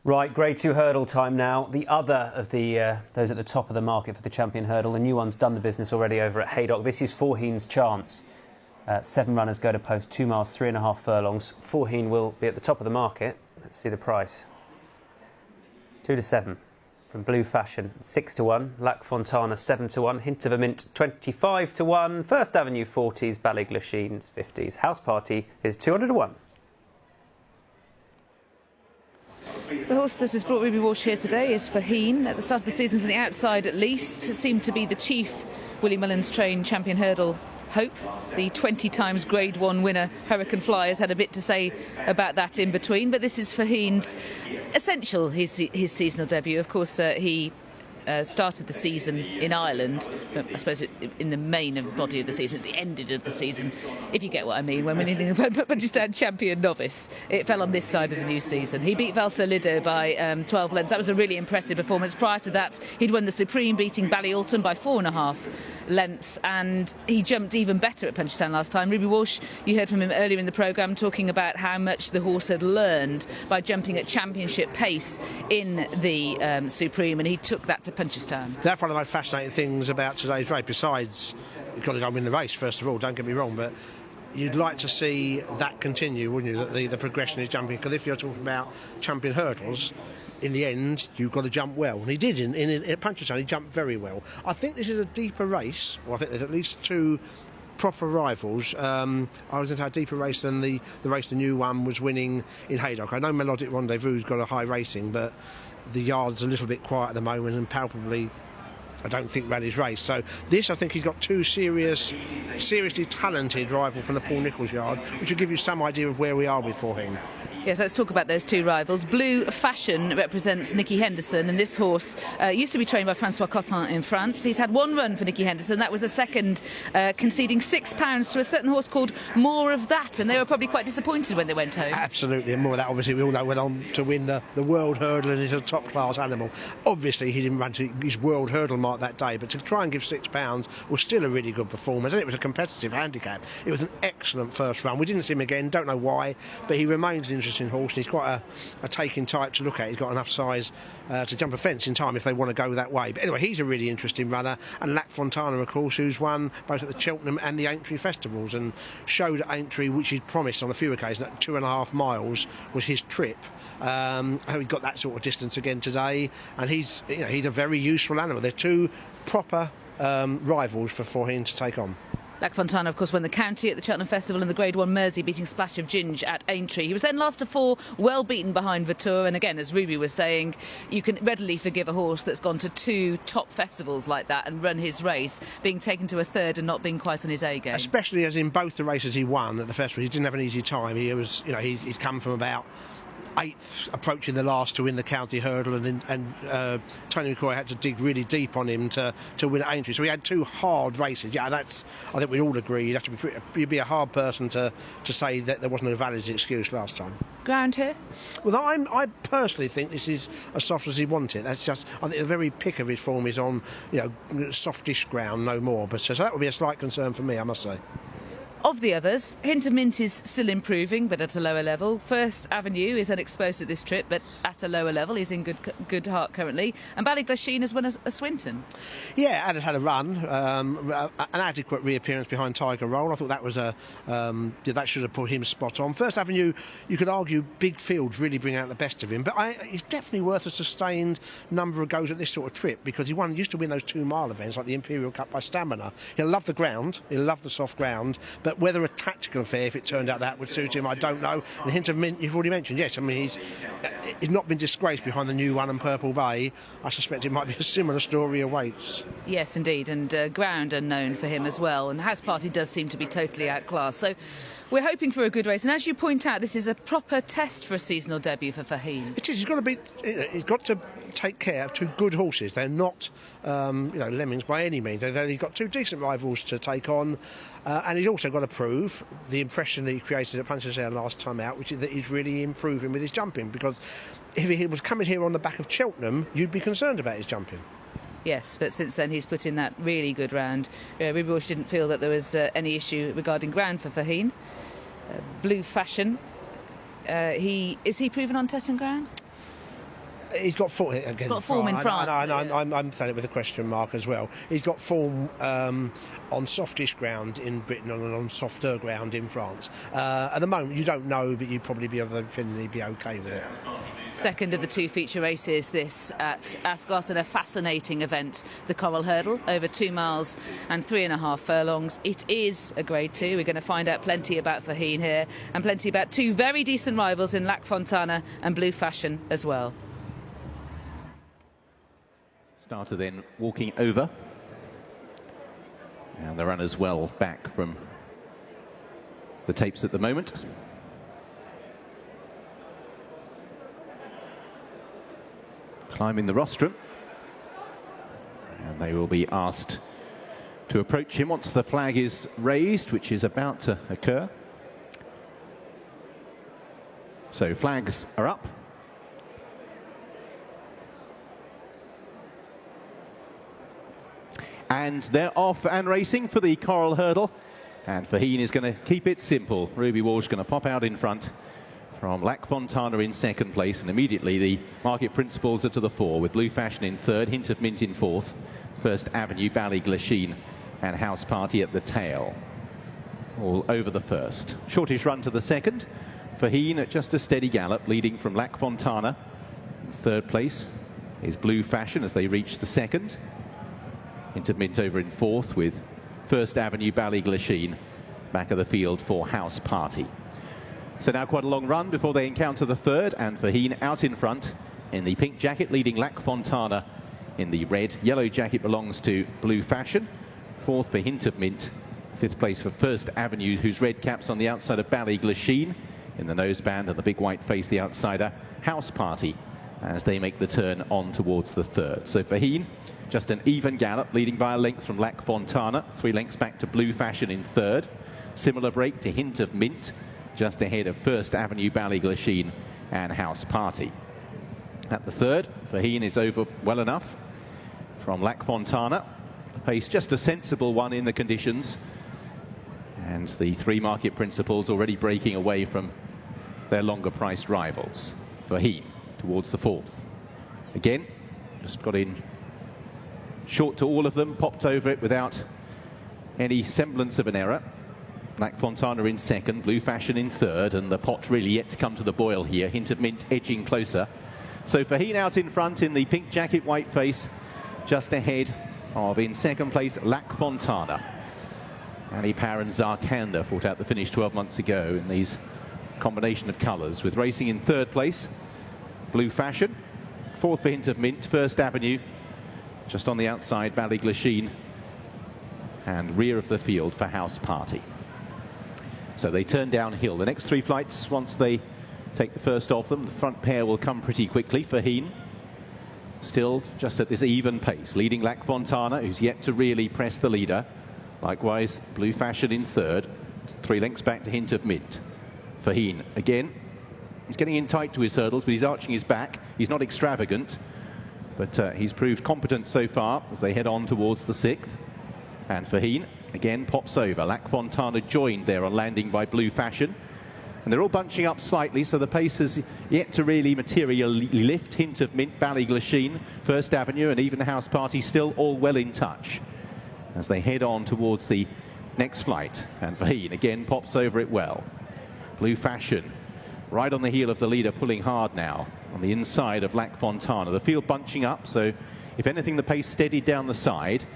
Right, Grade 2 hurdle time now. The other of the those at the top of the market for the champion hurdle. The new one's done the business already over at Haydock. This is Faugheen's chance. 7 runners go to post, 2 miles, 3.5 furlongs. Faugheen will be at the top of the market. Let's see the price. 2 to 7 from Blue Fashion, 6 to 1. Lac Fontana, 7 to 1. Hint of a Mint, 25 to 1. First Avenue, 40s. Ballyglasheen's, 50s. House Party is 200 to 1. The horse that has brought Ruby Walsh here today is Faugheen. At the start of the season, from the outside at least, it seemed to be the chief Willie Mullins-trained champion hurdle hope. The 20 times Grade 1 winner, Hurricane Fly, has had a bit to say about that in between. But this is Faugheen's essential, his seasonal debut. Of course, he started the season in Ireland. I suppose in the main body of the season, it's the ended of the season, if you get what I mean, when we're needing a Punchestown champion novice. It fell on this side of the new season. He beat Valsolido by 12 lengths. That was a really impressive performance. Prior to that, he'd won the Supreme, beating Ballyalton by 4.5 lengths, and he jumped even better at Punchestown last time. Ruby Walsh, you heard from him earlier in the programme talking about how much the horse had learned by jumping at championship pace in the Supreme, and he took that to Punchestown. That's one of the most fascinating things about today's race. Besides, you've got to go and win the race first of all, don't get me wrong, but you'd like to see that continue, wouldn't you, that the progression is jumping, because if you're talking about champion hurdles, in the end you've got to jump well, and he did at Punchestown. He jumped very well. I think this is a deeper race. Well, I think there's at least 2 proper rivals. I was into a deeper race than the race the new one was winning in Haydock. I know Melodic Rendezvous's got a high racing, but the yard's a little bit quiet at the moment, and palpably I don't think ran his race. So this, I think he's got 2 seriously talented rivals from the Paul Nicholls yard, which will give you some idea of where we are before him. Yes, let's talk about those 2 rivals. Blue Fashion represents Nicky Henderson, and this horse used to be trained by Francois Cotin in France. He's had 1 run for Nicky Henderson. That was a second, conceding £6 to a certain horse called More of That, and they were probably quite disappointed when they went home. Absolutely, and More of That, obviously, we all know, went on to win the world hurdle, and is a top-class animal. Obviously, he didn't run to his world hurdle mark that day, but to try and give £6 was still a really good performance, and it was a competitive handicap. It was an excellent first run. We didn't see him again, don't know why, but he remains an interesting horse. He's quite a taking type to look at. He's got enough size to jump a fence in time if they want to go that way. But anyway, he's a really interesting runner. And Lac Fontana, of course, who's won both at the Cheltenham and the Aintree festivals, and showed at Aintree, which he'd promised on a few occasions, that 2.5 miles was his trip. He got that sort of distance again today, and he's a very useful animal. They're 2 proper rivals for Faugheen to take on. Lac Fontana, of course, won the county at the Cheltenham Festival and the Grade 1 Mersey, beating Splash of Ginge at Aintree. He was then last of 4, well beaten behind Vautour. And again, as Ruby was saying, you can readily forgive a horse that's gone to 2 top festivals like that and run his race, being taken to a 3rd and not being quite on his A game. Especially as in both the races he won at the festival, he didn't have an easy time. He was, he's come from about 8th, approaching the last to win the county hurdle, and Tony McCoy had to dig really deep on him to win at Aintree. So he had 2 hard races. Yeah, I think we'd all agree you'd be a hard person to say that there wasn't a valid excuse last time. Ground here? Well, I personally think this is as soft as he wanted. That's just, I think the very pick of his form is on softish ground, no more. But so that would be a slight concern for me, I must say. Of the others, Hint of Mint is still improving, but at a lower level. First Avenue is unexposed at this trip, but at a lower level. He's in good heart currently. And Ballyglasheen has won a Swinton. Yeah, Ad had a run, an adequate reappearance behind Tiger Roll. I thought that was that should have put him spot on. First Avenue, you could argue big fields really bring out the best of him, but he's definitely worth a sustained number of goes at this sort of trip, because he used to win those 2-mile events like the Imperial Cup by stamina. He'll love the ground, he'll love the soft ground, but whether a tactical affair, if it turned out that would suit him, I don't know. And Hint of Mint, you've already mentioned, yes, I mean, he's not been disgraced behind the new one and Purple Bay. I suspect it might be a similar story awaits. Yes, indeed, and ground unknown for him as well, and House Party does seem to be totally outclassed. So we're hoping for a good race, and as you point out, this is a proper test for a seasonal debut for Faugheen. It is. He's got to take care of 2 good horses. They're not lemmings by any means. He's got 2 decent rivals to take on, and he's also got to prove the impression that he created at Punchestown last time out, which is that he's really improving with his jumping, because if he was coming here on the back of Cheltenham, you'd be concerned about his jumping. Yes, but since then he's put in that really good round. Ruby Walsh didn't feel that there was any issue regarding ground for Faugheen. Blue Fashion, is he proven on testing ground? He's got form again. Got form in France. I'm saying it with a question mark as well. He's got form on softish ground in Britain and on softer ground in France. At the moment, you don't know, but you'd probably be of the opinion he'd be okay with it. Second of the two feature races this at Ascot, and a fascinating event, the Coral Hurdle, over 2 miles and 3.5 furlongs. It is a Grade 2. We're going to find out plenty about Faugheen here, and plenty about two very decent rivals in Lac Fontana and Blue Fashion as well. Starter then walking over, and the runners well back from the tapes at the moment. Climbing the rostrum, and they will be asked to approach him once the flag is raised, which is about to occur. So flags are up. And they're off and racing for the Coral Hurdle, and Faugheen is going to keep it simple. Ruby Walsh going to pop out in front from Lac Fontana in second place, and immediately the market principals are to the fore, with Blue Fashion in third, Hint of Mint in fourth, First Avenue, Ballyglasheen and House Party at the tail, all over the first. Shortish run to the second. Faugheen at just a steady gallop, leading from Lac Fontana. In third place is Blue Fashion as they reach the second. Hint of Mint over in fourth, with First Avenue, Ballyglasheen back of the field for House Party. So now quite a long run before they encounter the third, and Faugheen out in front in the pink jacket, leading Lac Fontana in the red. Yellow jacket belongs to Blue Fashion. Fourth for Hint of Mint. Fifth place for First Avenue, whose red cap's on the outside of Ballyglasheen in the noseband, and the big white face, the outsider, House Party, as they make the turn on towards the third. So Faugheen, just an even gallop, leading by a length from Lac Fontana. 3 lengths back to Blue Fashion in third. Similar break to Hint of Mint, just ahead of First Avenue, Ballyglasheen and House Party. At the third, Faugheen is over well enough from Lac Fontana. Pace just a sensible one in the conditions. And the 3 market principals already breaking away from their longer priced rivals. Faugheen towards the fourth. Again, just got in short to all of them, popped over it without any semblance of an error. Lac Fontana in second, Blue Fashion in third, and the pot really yet to come to the boil here. Hint of Mint edging closer. So Faugheen out in front in the pink jacket, white face, just ahead of, in second place, Lac Fontana. Ali Power and Zarkanda fought out the finish 12 months ago in these combination of colours, with racing in third place, Blue Fashion. Fourth for Hint of Mint, First Avenue, just on the outside, Ballyglasheen, and rear of the field for House Party. So they turn downhill. The next 3 flights, once they take the first of them, the front pair will come pretty quickly. Faugheen still just at this even pace, leading Lac Fontana, who's yet to really press the leader. Likewise, Blue Fashion in third, 3 lengths back to Hint of Mint. Faugheen again, he's getting in tight to his hurdles, but he's arching his back. He's not extravagant, but he's proved competent so far as they head on towards the sixth. And Faugheen again pops over. Lac Fontana joined there on landing by Blue Fashion. And they're all bunching up slightly, so the pace has yet to really materially lift. Hint of Mint, Ballyglasheen, First Avenue, and even House Party still all well in touch as they head on towards the next flight. And Faugheen again pops over it well. Blue Fashion right on the heel of the leader, pulling hard now on the inside of Lac Fontana. The field bunching up, so if anything, the pace steadied down the side.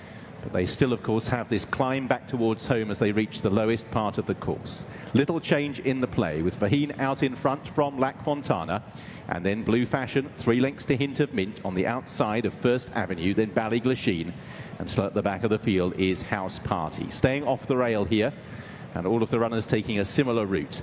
But they still, of course, have this climb back towards home as they reach the lowest part of the course. Little change in the play, with Faugheen out in front from Lac Fontana, and then Blue Fashion 3 lengths to Hint of Mint on the outside of First Avenue, then Ballyglasheen, and still at the back of the field is House Party. Staying off the rail here, and all of the runners taking a similar route.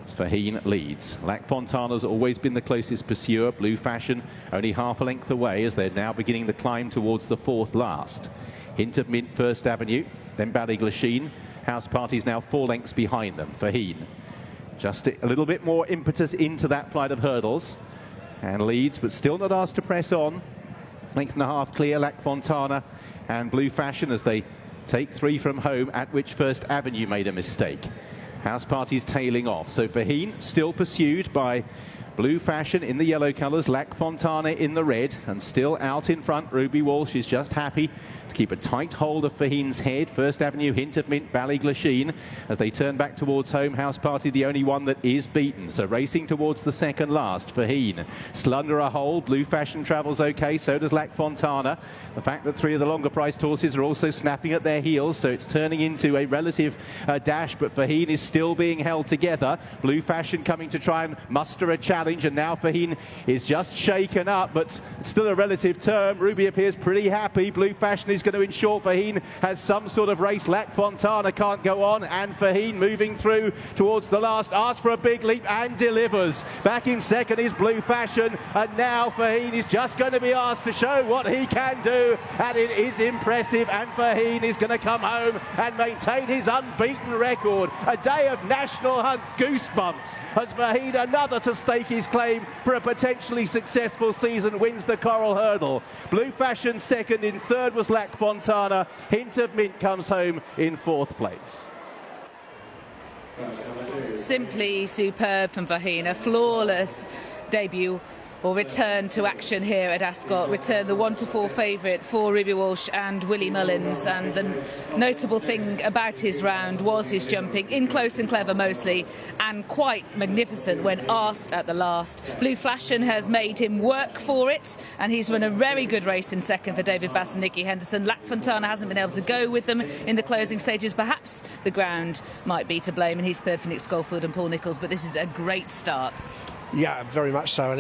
Faugheen leads. Lac Fontana's always been the closest pursuer. Blue Fashion only half a length away as they're now beginning the climb towards the fourth last. Hint of Mint, First Avenue, then Ballyglasheen. House Party's now 4 lengths behind them. Faugheen just a little bit more impetus into that flight of hurdles and leads, but still not asked to press on. Length and a half clear, Lac Fontana and Blue Fashion as they take 3 from home, at which First Avenue made a mistake. House Party's tailing off, so Faugheen still pursued by Blue Fashion in the yellow colours, Lac Fontana in the red, and still out in front, Ruby Walsh is just happy to keep a tight hold of Faugheen's head. First Avenue, Hint of Mint, Ballyglasheen, as they turn back towards home. House Party, the only one that is beaten. So racing towards the second last, Faugheen. Slender a hole, Blue Fashion travels okay, so does Lac Fontana. The fact that three of the longer priced horses are also snapping at their heels, so it's turning into a relative dash, but Faugheen is still being held together. Blue Fashion coming to try and muster a challenge, and now Faugheen is just shaken up, but still a relative term. Ruby appears pretty happy. Blue Fashion is going to ensure Faugheen has some sort of race. Lac Fontana can't go on, and Faugheen moving through towards the last, asks for a big leap and delivers. Back in second is Blue Fashion, and now Faugheen is just going to be asked to show what he can do, and it is impressive, and Faugheen is going to come home and maintain his unbeaten record. A day of national hunt goosebumps as Faugheen, another to stake his claim for a potentially successful season, wins the Coral Hurdle. Blue Fashion second, in third was Lac Fontana. Hint of Mint comes home in fourth place. Simply superb from Faugheen, a flawless debut or return to action here at Ascot. Return the 1-4 favourite for Ruby Walsh and Willie Mullins, and the notable thing about his round was his jumping, in close and clever mostly, and quite magnificent when asked at the last. Blue Fashion has made him work for it, and he's run a very good race in second for David Bass and Nicky Henderson. Lac Fontana hasn't been able to go with them in the closing stages. Perhaps the ground might be to blame, and he's third for Nick Schofield and Paul Nicholls, but this is a great start. Yeah, very much so, and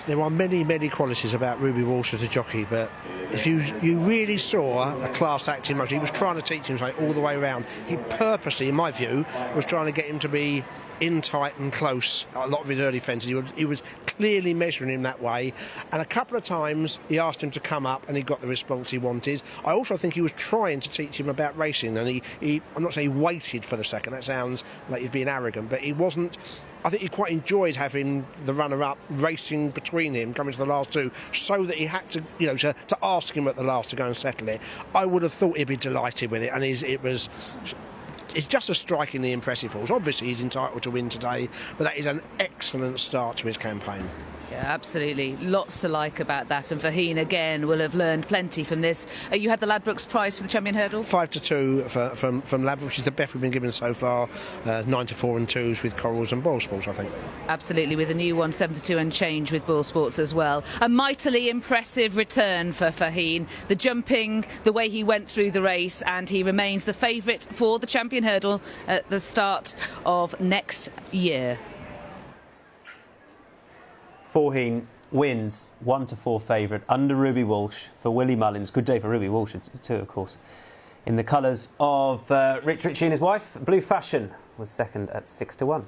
there are many qualities about Ruby Walsh as a jockey, but if you really saw a class act in motion, he was trying to teach him something all the way around. He purposely, in my view, was trying to get him to be in tight and close. A lot of his early fences, he was clearly measuring him that way, and a couple of times he asked him to come up and he got the response he wanted. I also think he was trying to teach him about racing, and I'm not saying he waited for the second, that sounds like he's being arrogant, but he wasn't. I think he quite enjoyed having the runner-up racing between him, coming to the last two, so that he had to, to ask him at the last to go and settle it. I would have thought he'd be delighted with it, and it's just a strikingly impressive horse. Obviously, he's entitled to win today, but that is an excellent start to his campaign. Yeah, absolutely. Lots to like about that. And Faugheen, again, will have learned plenty from this. You had the Ladbrokes prize for the Champion Hurdle? 5-2 from Ladbrokes, which is the best we've been given so far. 9-4 and 2s with Corals and Boyle Sports, I think. Absolutely, with a new one, 7-2 and change with Boyle Sports as well. A mightily impressive return for Faugheen. The jumping, the way he went through the race, and he remains the favourite for the Champion Hurdle at the start of next year. Faugheen wins 1-4 favourite under Ruby Walsh for Willie Mullins. Good day for Ruby Walsh too, of course. In the colours of Rich Ritchie and his wife, Blue Fashion was second at 6-1.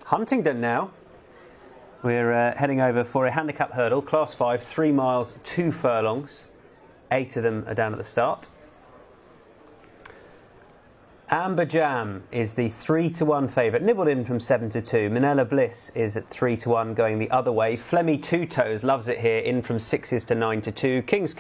Huntingdon now. We're heading over for a handicap hurdle, Class 5, 3 miles, 2 furlongs. 8 of them are down at the start. Amber Jam is the 3-1 favourite, nibbled in from 7-2. Manila Bliss is at 3-1 going the other way. Flemmy Two Toes loves it here, in from 6s to 9-2. King's